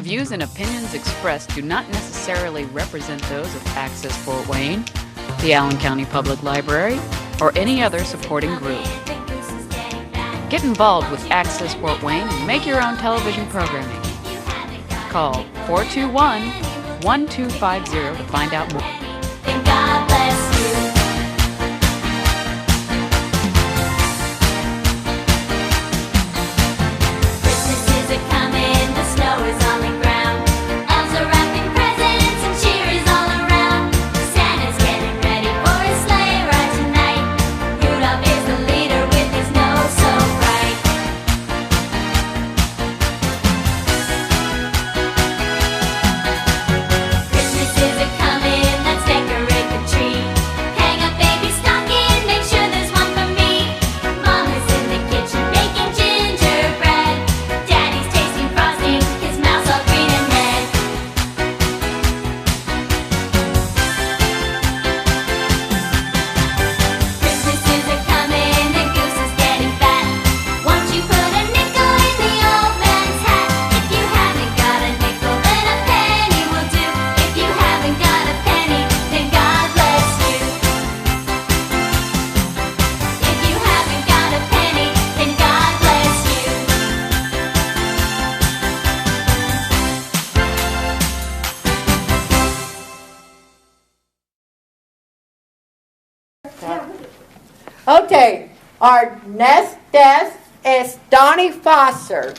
views and opinions expressed do not necessarily represent those of Access Fort Wayne, the Allen County Public Library, or any other supporting group. Get involved with Access Fort Wayne and make your own television programming. Call 421-1250 to find out more. And God bless you. Christmas is a-coming, the snow is on the ground. Elves are wrapping presents and cheer is all around. Santa's getting ready for his sleigh ride tonight. Rudolph is the leader with his nose so bright. Christmas is a-coming, let's decorate the tree. Hang up baby stocking, make sure there's one for me. Mama's in the kitchen baking gingerbread. Daddy's tasting frosting, his mouth's all green and red. Christmas is a-coming, the goose is getting fat. Won't you put a nickel in the old man's hat? If you haven't got a nickel, then a penny will do. If you haven't got a penny, then God bless you. If you haven't got a penny, then God bless you. Okay, our next guest is Donnie Foster.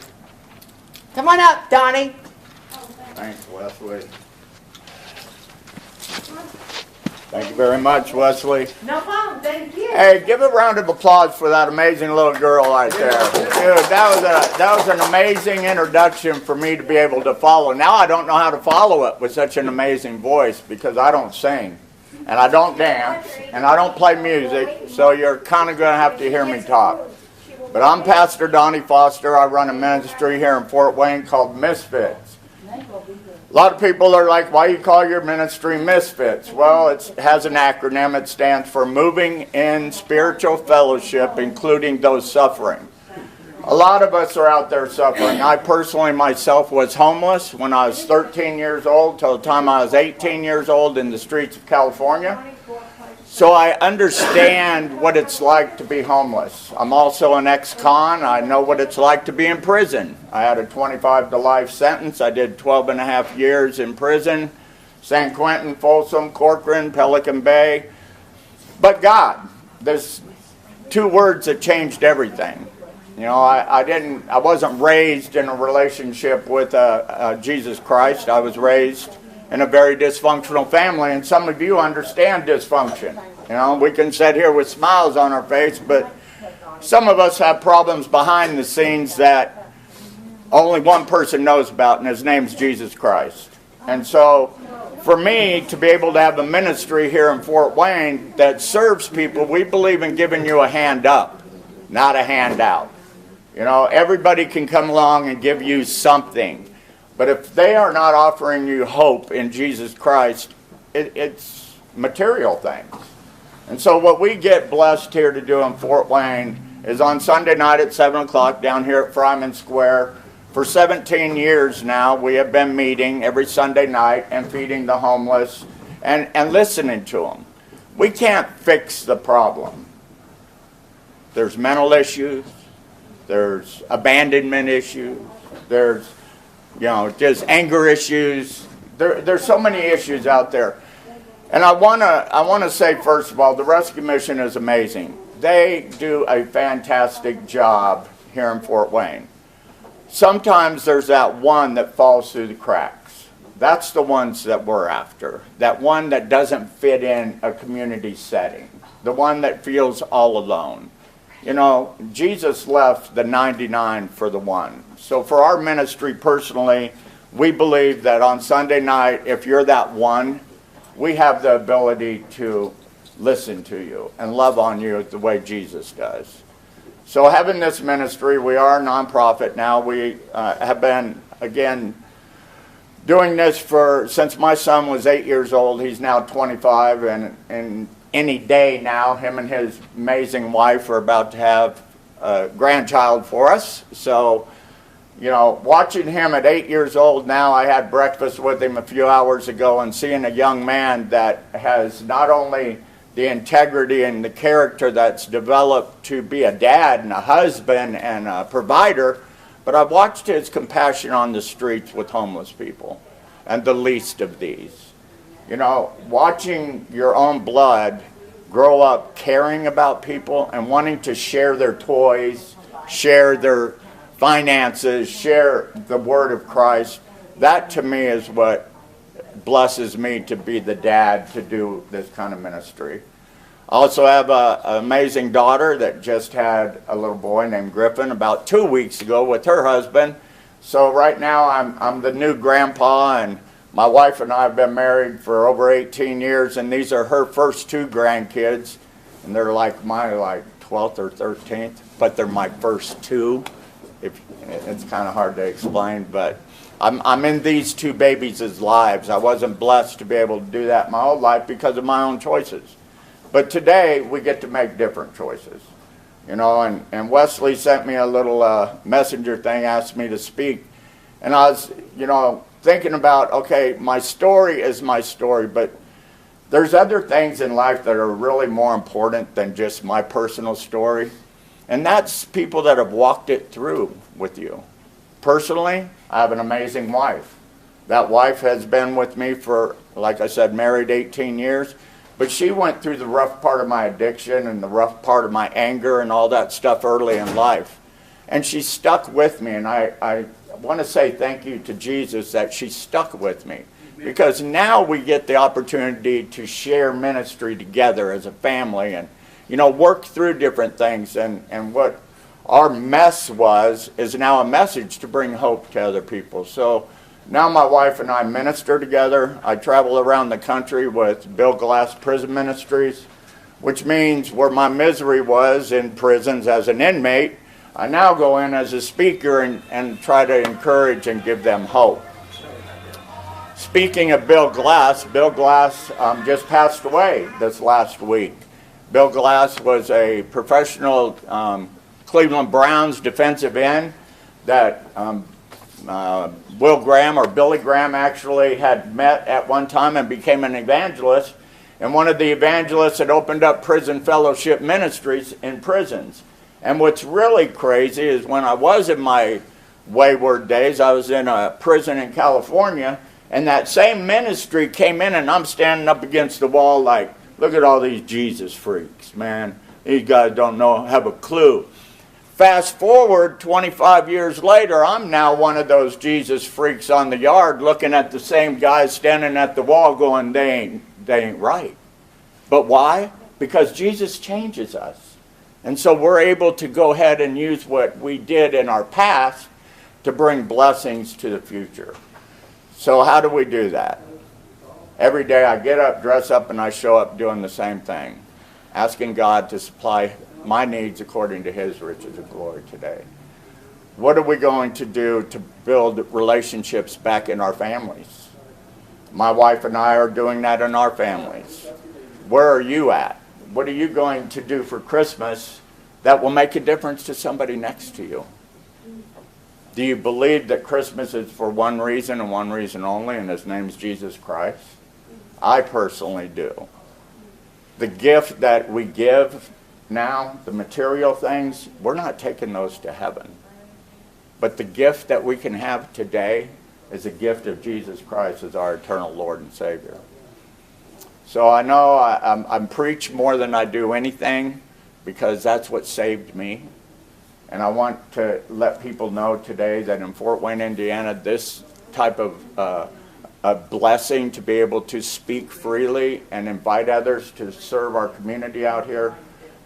Come on up, Donnie. Thanks, Wesley. Thank you very much, Wesley. No problem, thank you. Hey, give a round of applause for that amazing little girl right there. Dude, that was an amazing introduction for me to be able to follow. Now I don't know how to follow it with such an amazing voice because I don't sing, and I don't dance, and I don't play music, so you're kind of going to have to hear me talk. But I'm Pastor Donnie Foster. I run a ministry here in Fort Wayne called Misfits. A lot of people are like, why you call your ministry Misfits? Well, it has an acronym. It stands for Moving in Spiritual Fellowship, including those suffering. A lot of us are out there suffering. I personally myself was homeless when I was 13 years old till the time I was 18 years old in the streets of California. So I understand what it's like to be homeless. I'm also an ex-con. I know what it's like to be in prison. I had a 25 to life sentence. I did 12 and a half years in prison. San Quentin, Folsom, Corcoran, Pelican Bay. But God, there's two words that changed everything. You know, I wasn't raised in a relationship with Jesus Christ. I was raised in a very dysfunctional family, and some of you understand dysfunction. You know, we can sit here with smiles on our face, but some of us have problems behind the scenes that only one person knows about, and his name's Jesus Christ. And so, for me to be able to have a ministry here in Fort Wayne that serves people, we believe in giving you a hand up, not a handout. You know, everybody can come along and give you something. But if they are not offering you hope in Jesus Christ, it's material things. And so what we get blessed here to do in Fort Wayne is on Sunday night at 7 o'clock down here at Fryman Square. For 17 years now, we have been meeting every Sunday night and feeding the homeless and listening to them. We can't fix the problem. There's mental issues. There's abandonment issues. There's just anger issues. There's so many issues out there. And I wanna say, first of all, the rescue mission is amazing. They do a fantastic job here in Fort Wayne. Sometimes there's that one that falls through the cracks. That's the ones that we're after. That one that doesn't fit in a community setting. The one that feels all alone. You know, Jesus left the 99 for the one. So for our ministry personally, we believe that on Sunday night, if you're that one, we have the ability to listen to you and love on you the way Jesus does. So having this ministry, we are a nonprofit now. We have been, again, doing this since my son was 8 years old. He's now 25, and any day now, him and his amazing wife are about to have a grandchild for us. So you know, watching him at 8 years old now, I had breakfast with him a few hours ago, and seeing a young man that has not only the integrity and the character that's developed to be a dad and a husband and a provider, but I've watched his compassion on the streets with homeless people and the least of these. You know, watching your own blood grow up caring about people and wanting to share their toys, share their finances, share the word of Christ, that to me is what blesses me to be the dad to do this kind of ministry. I also have an amazing daughter that just had a little boy named Griffin about 2 weeks ago with her husband. So right now I'm the new grandpa, and my wife and I have been married for over 18 years, and these are her first 2 grandkids, and they're like my 12th or 13th, but they're my first 2. It's kind of hard to explain, but I'm in these 2 babies' lives. I wasn't blessed to be able to do that my whole life because of my own choices. But today we get to make different choices. You know, and Wesley sent me a little messenger thing, asked me to speak. And I was, you know, thinking about, okay, my story is my story, but there's other things in life that are really more important than just my personal story. And that's people that have walked it through with you. Personally, I have an amazing wife. That wife has been with me for, like I said, married 18 years. But she went through the rough part of my addiction and the rough part of my anger and all that stuff early in life. And she stuck with me. And I want to say thank you to Jesus that she stuck with me. Because now we get the opportunity to share ministry together as a family and, you know, work through different things. And what our mess was is now a message to bring hope to other people. So now my wife and I minister together. I travel around the country with Bill Glass Prison Ministries, which means where my misery was in prisons as an inmate, I now go in as a speaker and try to encourage and give them hope. Speaking of Bill Glass just passed away this last week. Bill Glass was a professional Cleveland Browns defensive end that Will Graham, or Billy Graham, actually had met at one time and became an evangelist. And one of the evangelists had opened up prison fellowship ministries in prisons. And what's really crazy is when I was in my wayward days, I was in a prison in California, and that same ministry came in, and I'm standing up against the wall like, look at all these Jesus freaks, man. These guys don't have a clue. Fast forward 25 years later, I'm now one of those Jesus freaks on the yard looking at the same guys standing at the wall going, they ain't right. But why? Because Jesus changes us. And so we're able to go ahead and use what we did in our past to bring blessings to the future. So how do we do that? Every day I get up, dress up, and I show up doing the same thing, asking God to supply my needs according to his riches and glory today. What are we going to do to build relationships back in our families? My wife and I are doing that in our families. Where are you at? What are you going to do for Christmas that will make a difference to somebody next to you? Do you believe that Christmas is for one reason and one reason only, and his name's Jesus Christ? I personally do. The gift that we give now, the material things, we're not taking those to heaven. But the gift that we can have today is a gift of Jesus Christ as our eternal Lord and Savior. So I know I'm preach more than I do anything because that's what saved me. And I want to let people know today that in Fort Wayne, Indiana, this type of a blessing to be able to speak freely and invite others to serve our community out here,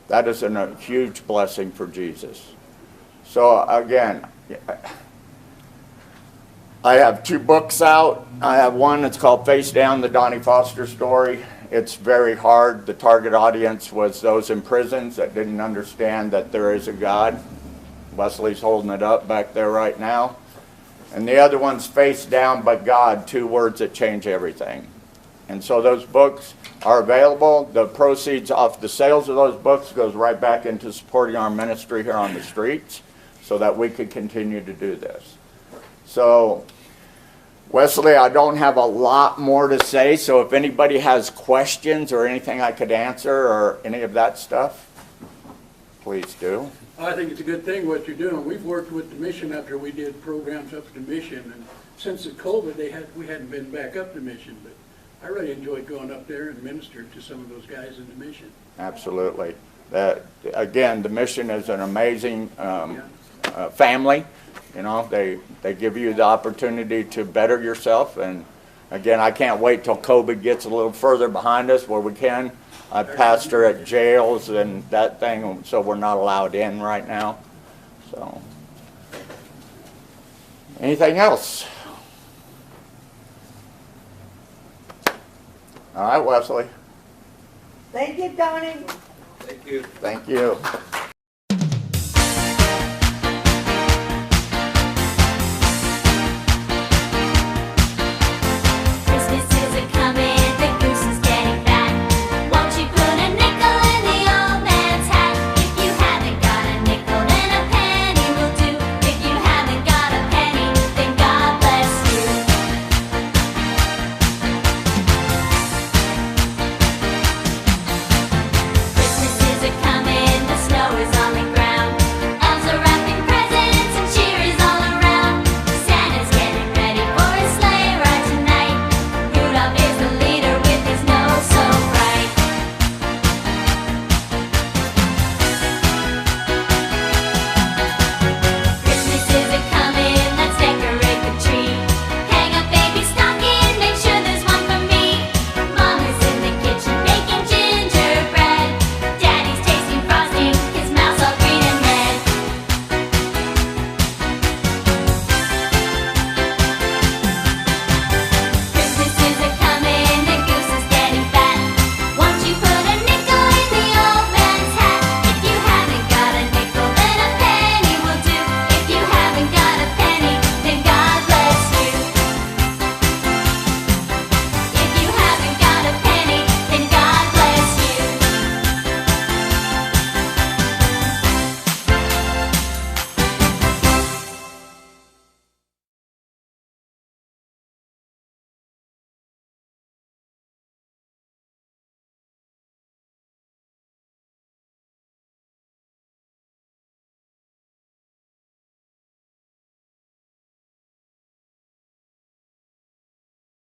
that is a huge blessing for Jesus. So again, I have 2 books out. I have one that's called Face Down, the Donnie Foster story. It's very hard. The target audience was those in prisons that didn't understand that there is a God. Wesley's holding it up back there right now. And the other one's Face Down but God, 2 words that change everything. And so those books are available. The proceeds off the sales of those books goes right back into supporting our ministry here on the streets so that we could continue to do this. So, Wesley, I don't have a lot more to say, so if anybody has questions or anything I could answer or any of that stuff, please do. I think it's a good thing what you're doing. We've worked with the mission after we did programs up to mission, and since the COVID, we hadn't been back up to mission, but I really enjoyed going up there and ministered to some of those guys in the mission. Absolutely. Again, the mission is an amazing family. You know, they give you the opportunity to better yourself, and again, I can't wait till COVID gets a little further behind us where we can. I pastor at jails and that thing, so we're not allowed in right now. So, anything else? All right, Wesley. Thank you, Donnie. Thank you.